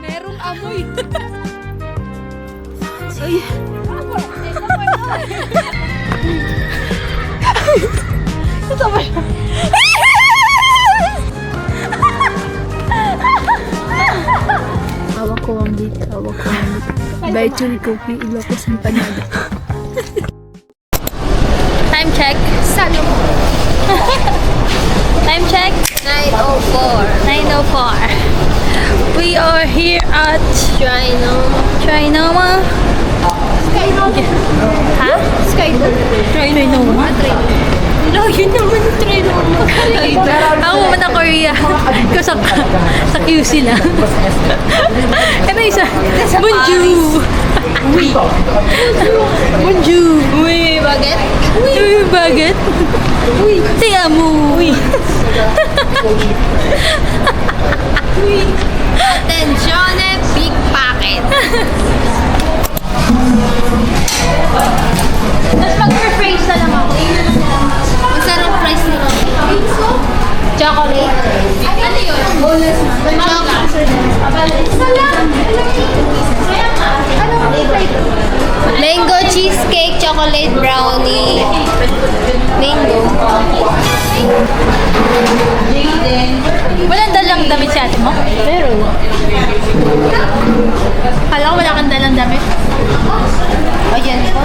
Meron amoy. Ay. Ito ba siya? Hawak ko ang dito. By Churi Cookie, Ilocos Empanada. Time check. Salo mo. Time check. 9:04. 9:04. We are here at Trinoma. Ha? Trinoma? No, yun naman yung Trinoma. Ako naman na Korea. Kasi sa QC lang. Ano isa? Bonjour. Bonjour. Uy, baget? Uy, baget. Uy, te amo. Uy. Attenzione, big packet. Tapos mag-rephrase na lang ako. Masarap price nila. Chocolate. Ano yun? Bonus na. Mango cheesecake, chocolate brownie. Mango. Walang dalang damit si ate mo? Meron. Kala ko wala kang dalang damit. Ayan po.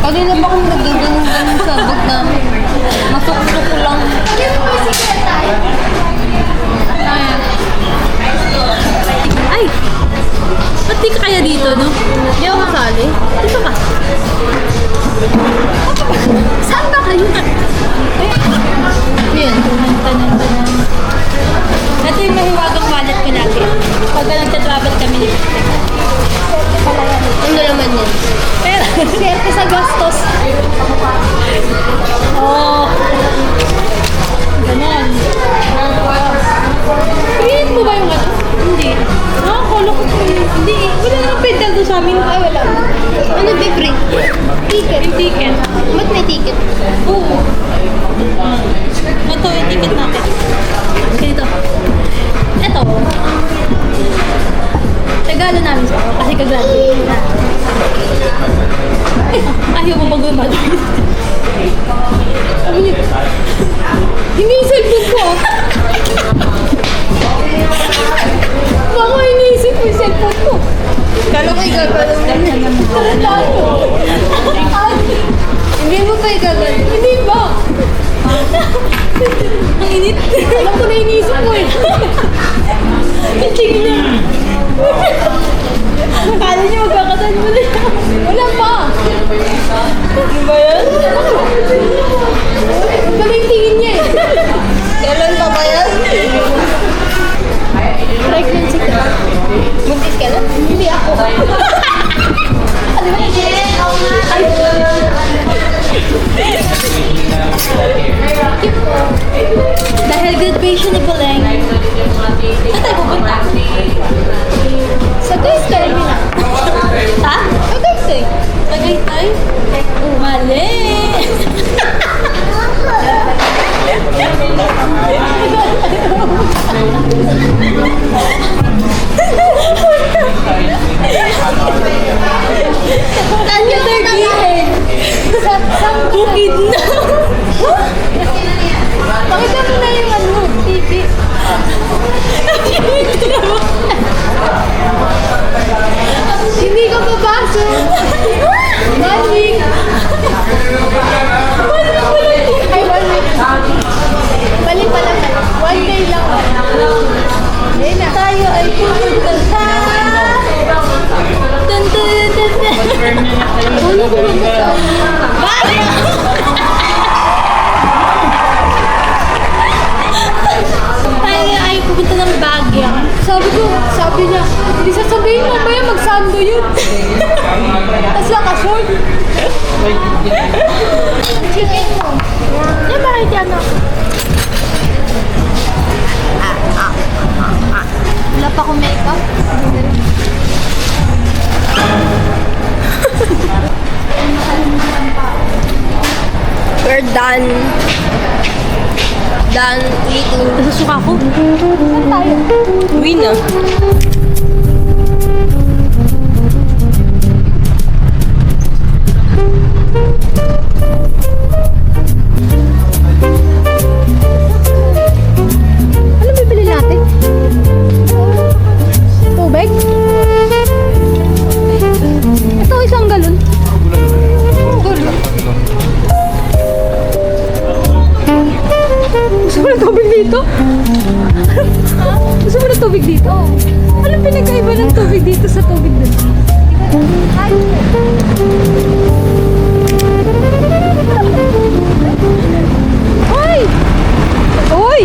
Kanina pa kung nagdaganong sa bag namin. Masukso ko lang. Ay! Ba't di ka kaya dito, no? Hindi ako kasali. Dito ka. Saan ba kayo? Yan. Tanan. Ito yung mahiwagang wallet ko lagi. Pag nagtatravel kami ni Ano naman yan? pero, swerte sa gastos. Oh. Ganon. Piliin mo ba yung ano? Hindi. Nakakala ko po yun. Hindi. Wala namang pedal doon sa amin. Ay, wala. Ano ba free? Ticket. Yung ticket. Ba't may ticket? Oo. Ito yung ticket natin. Ganito. Ito. Regalo namin sa kasi kagraduate na. Ay, ayaw mo bang gumagamit? Hindi yung cellphone ko. Baka iniisip mo yung cellphone ko. Kala ko igagalaw na. Tandaan mo. Hindi mo pa igagalaw. Hindi ba? Ang init. Alam ko na iniisip mo eh. Ang tingin niya. Akala niya magkakasan mo na siya. Wala pa. Ano ba yan? Kami yung tingin niya eh. Kailan pa ba yan? Pregnancy ka. Buntis ka na? Hindi ako. Ano ba? Ay. Dahil graduation ni Poleng, saan tayo pupunta? Sa Tagaytay. Ha? Tagaytay. Tagaytay? Mali. Tanyo Tagaytay. Sa bukid na. Pakita mo na yung ano, TV. Hindi ka papasok. Balik. Ay, 1 week. Balik pala. 1 day lang. Hindi na. Tayo ay pupunta sa... Dun, dun, dun, dun, dun. Ulo ko lang ito. Balik! Ay, pupunta ng Baguio. Sabi niya, hindi sasabihin mo ba yan, magsando yun. Tapos naka-short. Chicken mo. Yan ba kahit yan ako? Wala pa akong makeup. We're done. Done eating. Nasusuka ko. Saan tayo? Uwi na. Ano bibili natin? Tubig? Ito, isang galon. Gusto mo na tubig dito? Gusto mo na tubig dito? Anong pinagkaiba ng tubig dito sa tubig dito? Hoy! Hoy!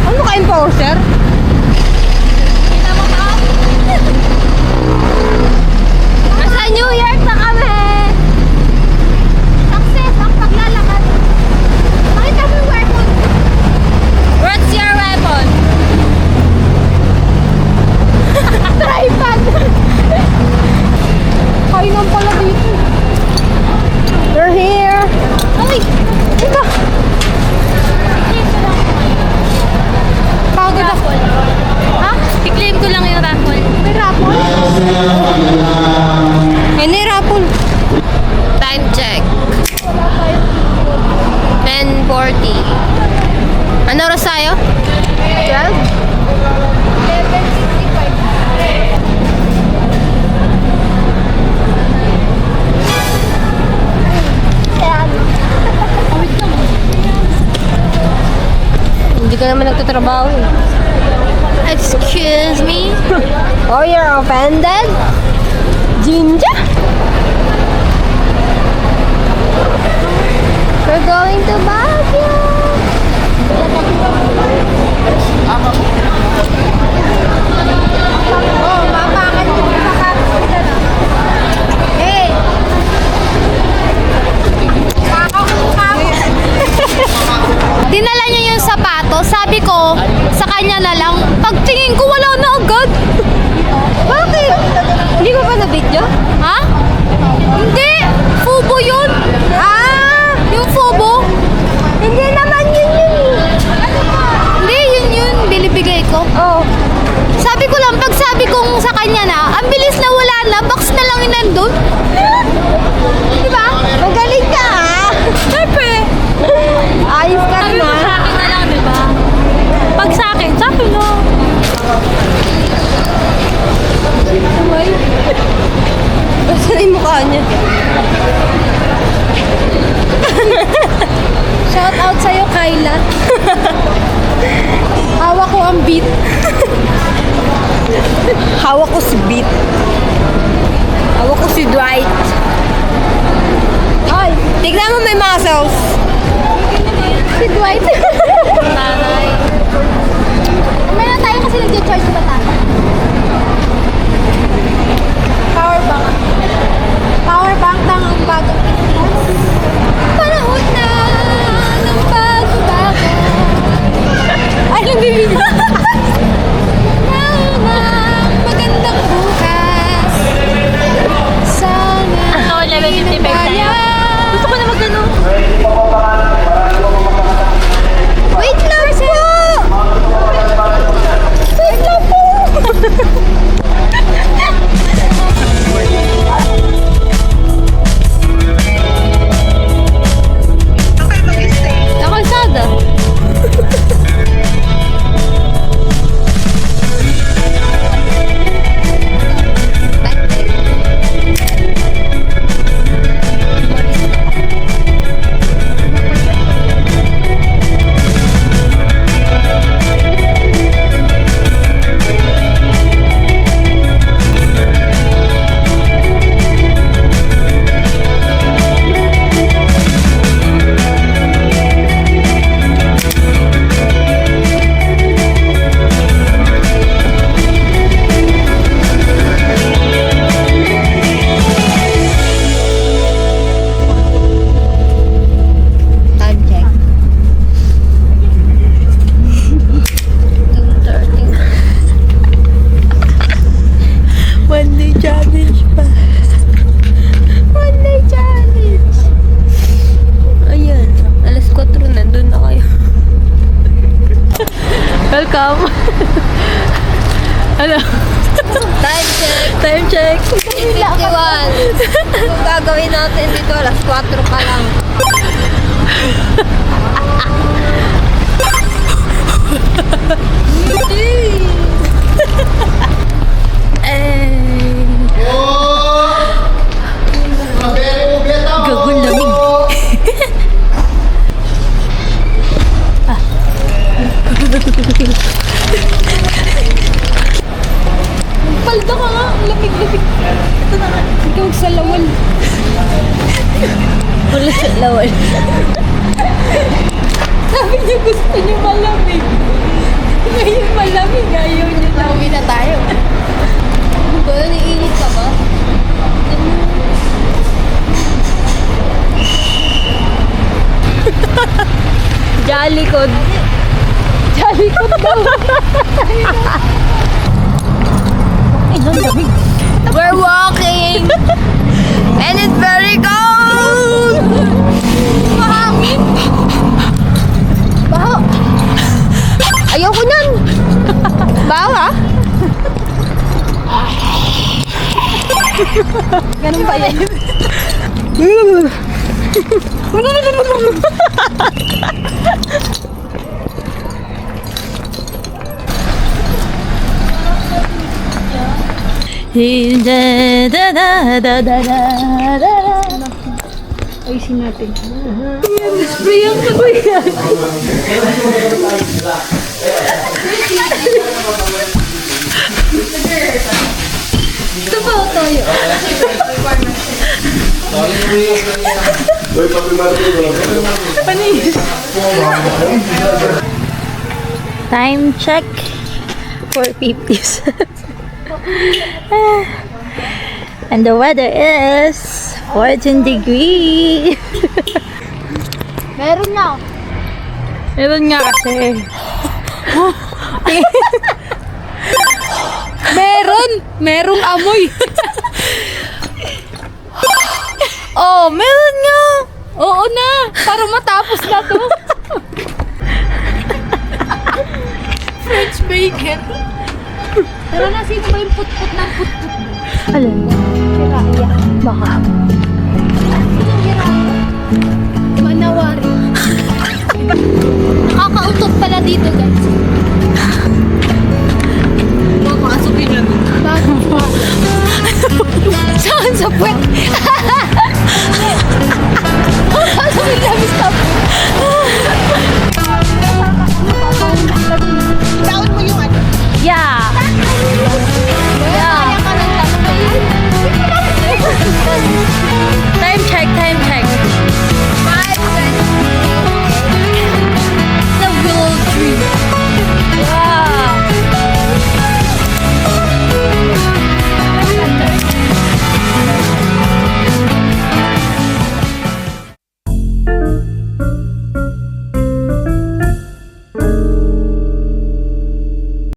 Ano ka enforcer? Nasa New York na kami! Success ang paglalakad. Makita mo yung weapon. What's your weapon? Tripod! Kainan pala dito. You're here. Ay! Ito! Pagod ako. Ha? I-claim ko lang yung raffle. May rapon? Ano yung raffle? Time check. 10:40. Ano oras tayo? 12? 11:55. Hindi ka naman nagtatrabaho eh. Excuse me? Oh, you're offended? Jinja? We're going to Baguio. Oh, mapakan ko sa kapit na. Hey! Dinala niya yung sapatos. Sabi ko, sa kanya na lang. Pagtingin ko, wala na agad. Bakit? Hindi ko pa na-video? Ha? Hindi! Fubo yun! Ah! Yung fubo? Hindi naman yun yun. Hindi, yun. Binibigay ko. Oh. Sabi ko lang, pag sabi kong sa kanya na, ang bilis na wala na, box na lang yung nandun. Di ba? Magaling ka ah. Siyempre. Ayos ka Sabi na. mo sa akin na lang, di ba? Pag sa akin na. Uy. Basta na yung mukha niya. Shout out sa'yo, Kyla. Hawak ko ang beat. Hawak ko si Beat. Hawak ko si Dwight. Ay, Tignan mo may muscles. si Dwight. Taray. Meron tayo kasi nag-charge ba tayo? Power bank. Power bank lang ang bagong Christmas. Panahon na ng bago-bago. Ay, nagbibigay. Magandang bukas. Sana level 55 tayo. Gusto ko na mag-ano. Cam. Ano? Time check. Time check. 51. Kung gagawin natin dito, alas 4 pa lang. Gagol lamig. Palda ka nga, ang lamig-lamig. Ito na nga, ikaw sa lawal. Wala sa lawal. Sabi niyo gusto niyo malamig. Ngayon malamig, ayaw niyo na. Uwi na tayo. Ano ba? Naiinit ka ba? Jalikod. Jalikod daw. Ay, ang lamig. We're walking! And it's very cold! Mahangin! Baho! Ayoko nan! Baho ah! Ganun pa yun. Ayusin natin. Spray ang kagoy yan. Ito pa o toyo. Panis. Time check. 4:50. And the weather is 14 degrees. Meron na! Meron nga kasi. Merong amoy. Oh, meron nga. Oo na, para matapos na to. French bacon. Pero na, sino ba yung put-put ng put-put? Alin? Siraya. Baka.